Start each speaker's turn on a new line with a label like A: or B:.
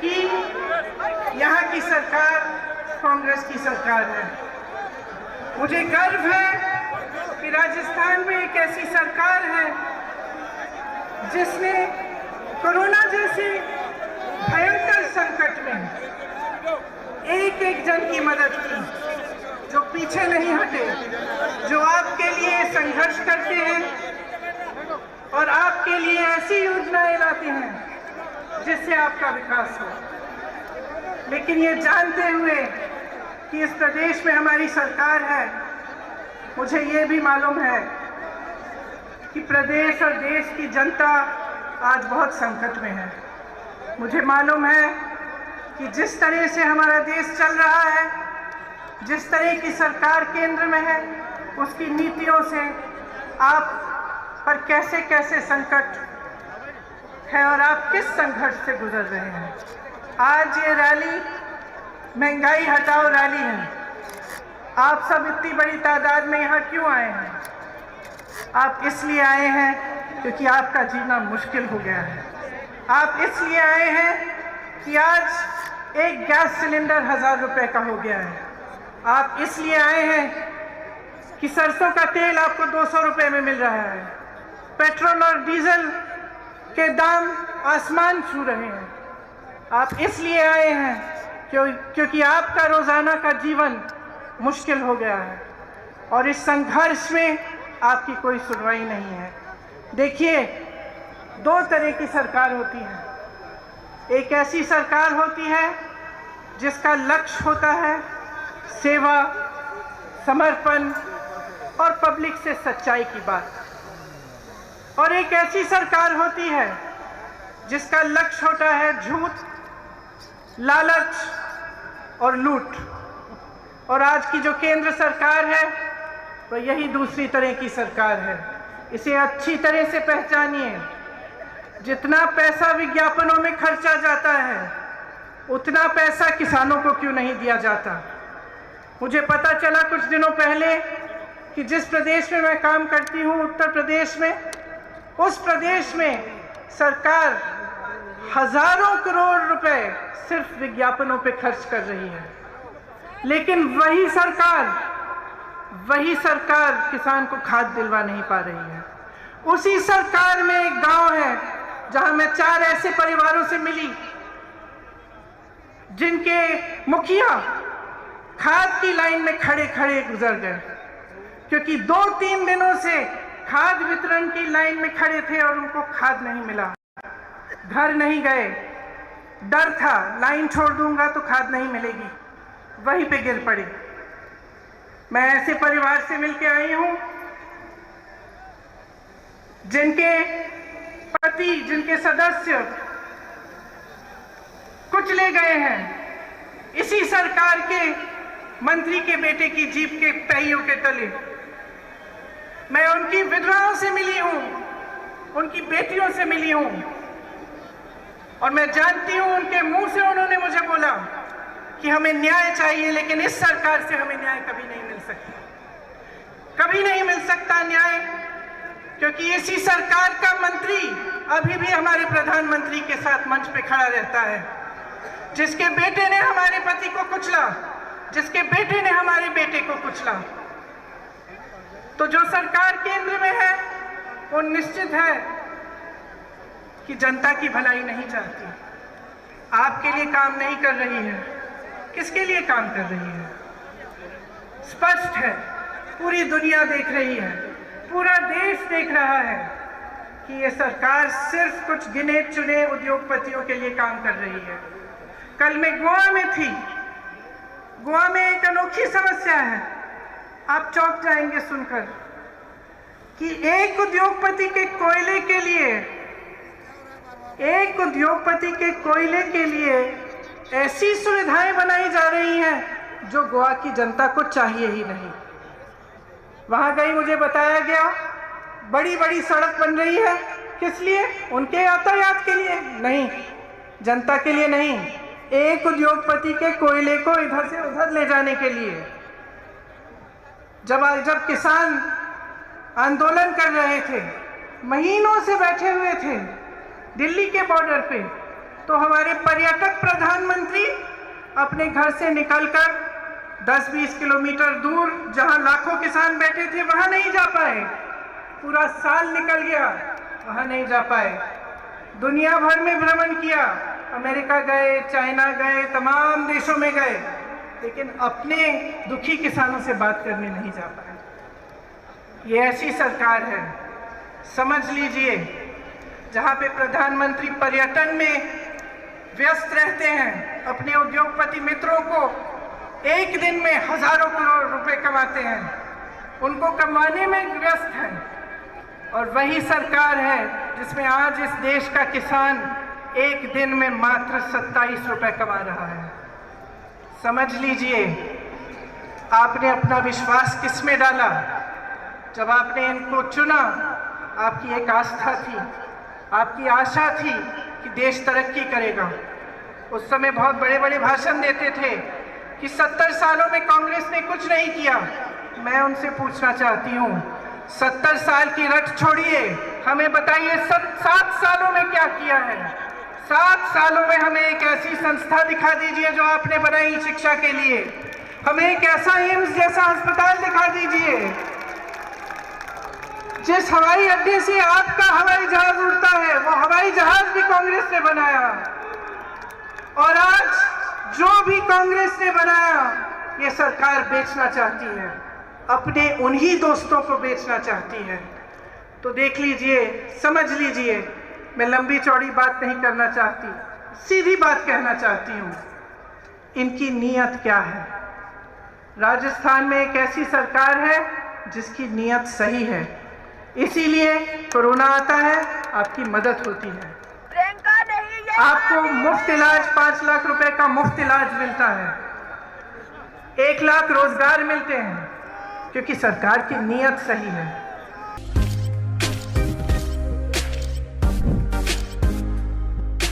A: कि यहाँ की सरकार कांग्रेस की सरकार है। मुझे गर्व है कि राजस्थान में एक ऐसी सरकार है जिसने कोरोना जैसे भयंकर संकट में एक एक जन की मदद की, जो पीछे नहीं हटे, जो आपके लिए संघर्ष करते हैं और आपके लिए ऐसी योजनाएं लाते हैं जिससे आपका विकास हो। लेकिन ये जानते हुए कि इस प्रदेश में हमारी सरकार है, मुझे ये भी मालूम है कि प्रदेश और देश की जनता आज बहुत संकट में है। मुझे मालूम है कि जिस तरह से हमारा देश चल रहा है, जिस तरह की सरकार केंद्र में है, उसकी नीतियों से आप पर कैसे कैसे संकट है और आप किस संघर्ष से गुजर रहे हैं। आज ये रैली महंगाई हटाओ रैली है। आप सब इतनी बड़ी तादाद में यहाँ क्यों आए हैं? आप इसलिए आए हैं क्योंकि आपका जीना मुश्किल हो गया है। आप इसलिए आए हैं कि आज एक गैस सिलेंडर 1000 रुपए का हो गया है। आप इसलिए आए हैं कि सरसों का तेल आपको 200 रुपए में मिल रहा है। पेट्रोल और डीजल के दाम आसमान छू रहे हैं। आप इसलिए आए हैं क्योंकि आपका रोजाना का जीवन मुश्किल हो गया है और इस संघर्ष में आपकी कोई सुनवाई नहीं है। देखिए, दो तरह की सरकार होती है। एक ऐसी सरकार होती है जिसका लक्ष्य होता है सेवा, समर्पण और पब्लिक से सच्चाई की बात, और एक ऐसी सरकार होती है जिसका लक्ष्य होता है झूठ, लालच और लूट। और आज की जो केंद्र सरकार है तो यही दूसरी तरह की सरकार है। इसे अच्छी तरह से पहचानिए। जितना पैसा विज्ञापनों में खर्चा जाता है, उतना पैसा किसानों को क्यों नहीं दिया जाता? मुझे पता चला कुछ दिनों पहले कि जिस प्रदेश में मैं काम करती हूँ, उत्तर प्रदेश में, उस प्रदेश में सरकार हजारों करोड़ रुपए सिर्फ विज्ञापनों पे खर्च कर रही है। लेकिन वही सरकार किसान को खाद दिलवा नहीं पा रही है। उसी सरकार में एक गांव है जहां मैं 4 ऐसे परिवारों से मिली जिनके मुखिया खाद की लाइन में खड़े खड़े गुजर गए, क्योंकि 2-3 दिनों से खाद वितरण की लाइन में खड़े थे और उनको खाद नहीं मिला। घर नहीं गए, डर था लाइन छोड़ दूंगा तो खाद नहीं मिलेगी, वहीं पे गिर पड़े। मैं ऐसे परिवार से मिलके आई हूं जिनके पति, जिनके सदस्य कुचले गए हैं इसी सरकार के मंत्री के बेटे की जीप के पहियों के तले। मैं उनकी विधवाओं से मिली हूं, उनकी बेटियों से मिली हूं, और मैं जानती हूं उनके मुंह से उन्होंने मुझे बोला कि हमें न्याय चाहिए, लेकिन इस सरकार से हमें न्याय कभी नहीं मिल सकता। कभी नहीं मिल सकता न्याय, क्योंकि इसी सरकार का मंत्री अभी भी हमारे प्रधानमंत्री के साथ मंच पे खड़ा रहता है। जिसके बेटे ने हमारे पति को कुचला, जिसके बेटे ने हमारे बेटे को कुचला। तो जो सरकार केंद्र में है वो निश्चित है कि जनता की भलाई नहीं चाहती, आपके लिए काम नहीं कर रही है। किसके लिए काम कर रही है? स्पष्ट है, पूरी दुनिया देख रही है, पूरा देश देख रहा है कि ये सरकार सिर्फ कुछ गिने चुने उद्योगपतियों के लिए काम कर रही है। कल मैं गोवा में थी। गोवा में एक अनोखी समस्या है, आप चौंक जाएंगे सुनकर, कि एक उद्योगपति के कोयले के लिए ऐसी सुविधाएं बनाई जा रही हैं जो गोवा की जनता को चाहिए ही नहीं। वहां गई, मुझे बताया गया बड़ी बड़ी सड़क बन रही है, किस लिए? उनके यातायात के लिए नहीं, जनता के लिए नहीं, एक उद्योगपति के कोयले को इधर से उधर ले जाने के लिए। जब किसान आंदोलन कर रहे थे, महीनों से बैठे हुए थे दिल्ली के बॉर्डर पे, तो हमारे पर्यटक प्रधानमंत्री अपने घर से निकलकर 10-20 किलोमीटर दूर जहां लाखों किसान बैठे थे वहां नहीं जा पाए। पूरा साल निकल गया, वहां नहीं जा पाए। दुनिया भर में भ्रमण किया, अमेरिका गए, चाइना गए, तमाम देशों में गए, लेकिन अपने दुखी किसानों से बात करने नहीं जा पाए। ये ऐसी सरकार है, समझ लीजिए, जहां पे प्रधानमंत्री पर्यटन में व्यस्त रहते हैं, अपने उद्योगपति मित्रों को एक दिन में हजारों करोड़ रुपए कमाते हैं, उनको कमाने में व्यस्त हैं। और वही सरकार है जिसमें आज इस देश का किसान एक दिन में मात्र 27 रुपए कमा रहा है। समझ लीजिए, आपने अपना विश्वास किस में डाला? जब आपने इनको चुना, आपकी एक आस्था थी, आपकी आशा थी कि देश तरक्की करेगा। उस समय बहुत बड़े बड़े भाषण देते थे कि 70 सालों में कांग्रेस ने कुछ नहीं किया। मैं उनसे पूछना चाहती हूँ, 70 साल की रट छोड़िए, हमें बताइए 7 सालों में क्या किया है। 7 सालों में हमें एक ऐसी संस्था दिखा दीजिए जो आपने बनाई शिक्षा के लिए। हमें एक ऐसा एम्स जैसा अस्पताल दिखा दीजिए। जिस हवाई अड्डे से आपका हवाई जहाज उड़ता है, वो हवाई जहाज भी कांग्रेस ने बनाया। और आज जो भी कांग्रेस ने बनाया, ये सरकार बेचना चाहती है, अपने उन्हीं दोस्तों को बेचना चाहती है। तो देख लीजिए, समझ लीजिए, मैं लंबी चौड़ी बात नहीं करना चाहती, सीधी बात कहना चाहती हूँ। इनकी नीयत क्या है? राजस्थान में एक ऐसी सरकार है जिसकी नीयत सही है, इसीलिए कोरोना आता है, आपकी मदद होती है, आपको मुफ्त इलाज 5 लाख रुपए का मुफ्त इलाज मिलता है, 1 लाख रोजगार मिलते हैं, क्योंकि सरकार की नीयत सही है।